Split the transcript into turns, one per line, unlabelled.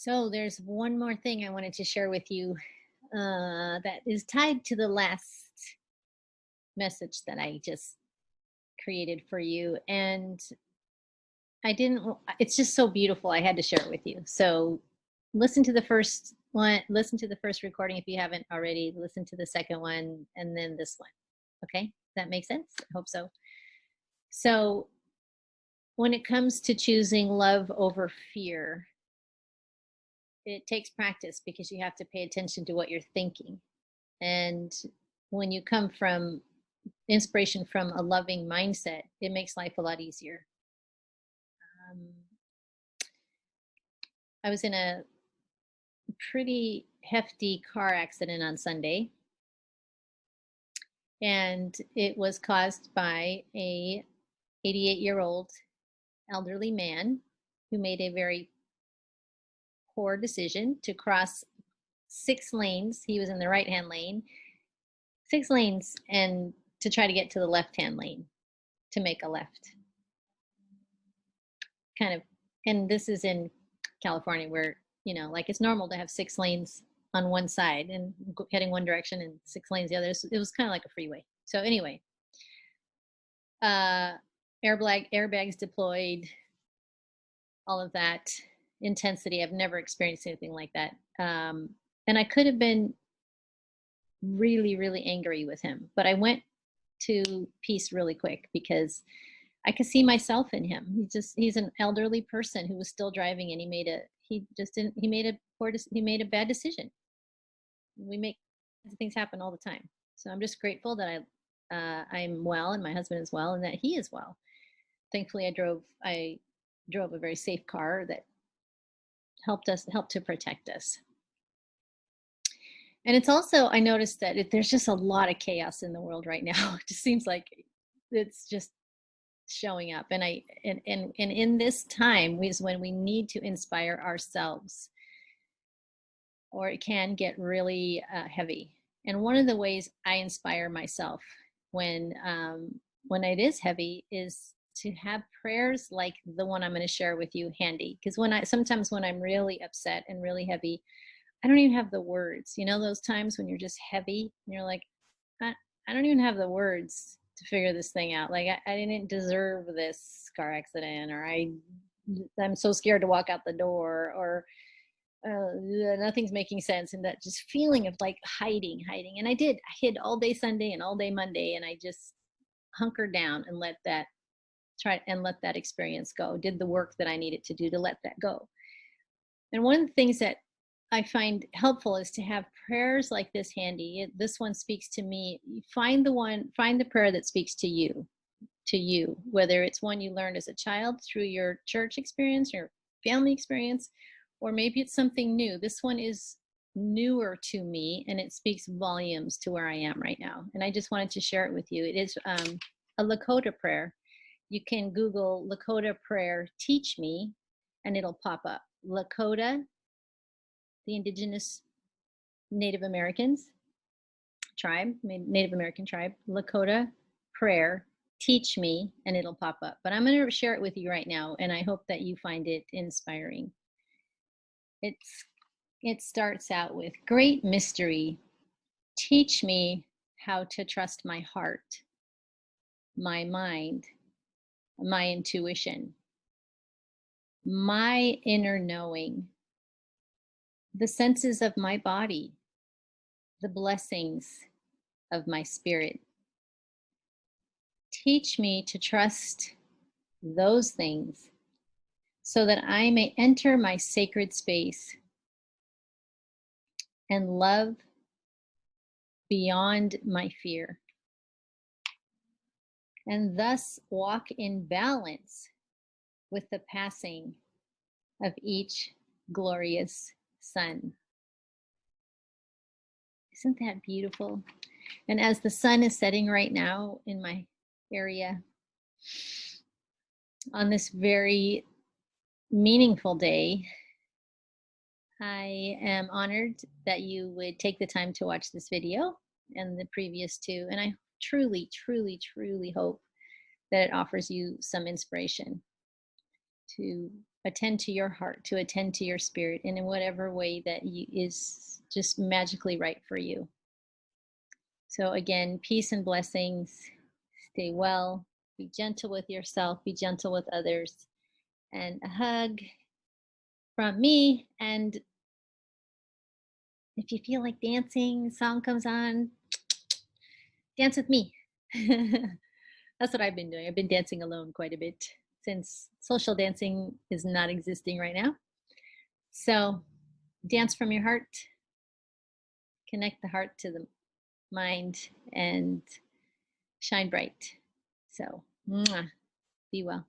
So there's one more thing I wanted to share with you that is tied to the last message that I just created for you. And I didn't, it's just so beautiful. I had to share it with you. So listen to the first one, listen to the first recording if you haven't already, listen to the second one, and then this one. Okay. That makes sense? I hope so. So when it comes to choosing love over fear, it takes practice because you have to pay attention to what you're thinking. And when you come from inspiration from a loving mindset, it makes life a lot easier. Um, I was in a pretty hefty car accident on Sunday, and it was caused by a 88-year-old elderly man who made a very poor decision to cross 6 lanes. He was in the right-hand lane, 6 lanes, and to try to get to the left-hand lane to make a left. Kind of, and this is in California where, like it's normal to have 6 lanes on one side and heading one direction and 6 lanes the other. It was kind of like a freeway. So anyway, airbags deployed, all of that intensity. I've never experienced anything like that. And I could have been really, really angry with him, but I went to peace really quick because I could see myself in him. He's an elderly person who was still driving, and he made a bad decision. We make things happen all the time. So I'm just grateful that I'm well, and my husband is well, and that he is well. Thankfully, I drove a very safe car that helped to protect us. And it's also, I noticed that there's just a lot of chaos in the world right now. It just seems like it's just showing up. And in this time is when we need to inspire ourselves, or it can get really heavy. And one of the ways I inspire myself when it is heavy is to have prayers like the one I'm going to share with you handy. Because sometimes when I'm really upset and really heavy, I don't even have the words. Those times when you're just heavy and you're like, I don't even have the words to figure this thing out. Like I didn't deserve this car accident, or I'm so scared to walk out the door, or nothing's making sense. And that just feeling of like hiding. And I hid all day Sunday and all day Monday, and I just hunkered down and let that experience go. Did the work that I needed to do to let that go. And one of the things that I find helpful is to have prayers like this handy. This one speaks to me. Find the prayer that speaks to you, whether it's one you learned as a child through your church experience, your family experience, or maybe it's something new. This one is newer to me, and it speaks volumes to where I am right now. And I just wanted to share it with you. It is a Lakota prayer. You can Google Lakota Prayer Teach Me, and it'll pop up. Lakota, the indigenous Native American tribe, Lakota Prayer Teach Me, and it'll pop up. But I'm going to share it with you right now, and I hope that you find it inspiring. It starts out with, great mystery, teach me how to trust my heart, my mind, my intuition, my inner knowing, the senses of my body, the blessings of my spirit. Teach me to trust those things so that I may enter my sacred space and love beyond my fear, and thus walk in balance with the passing of each glorious sun. Isn't that beautiful? And as the sun is setting right now in my area on this very meaningful day, I am honored that you would take the time to watch this video and the previous two. And I truly, truly, truly hope that it offers you some inspiration to attend to your heart, to attend to your spirit, and in whatever way that is just magically right for you. So again, peace and blessings. Stay well. Be gentle with yourself. Be gentle with others. And a hug from me. And if you feel like dancing, song comes on, dance with me. That's what I've been doing. I've been dancing alone quite a bit since social dancing is not existing right now. So dance from your heart, connect the heart to the mind, and shine bright. So, mwah, be well.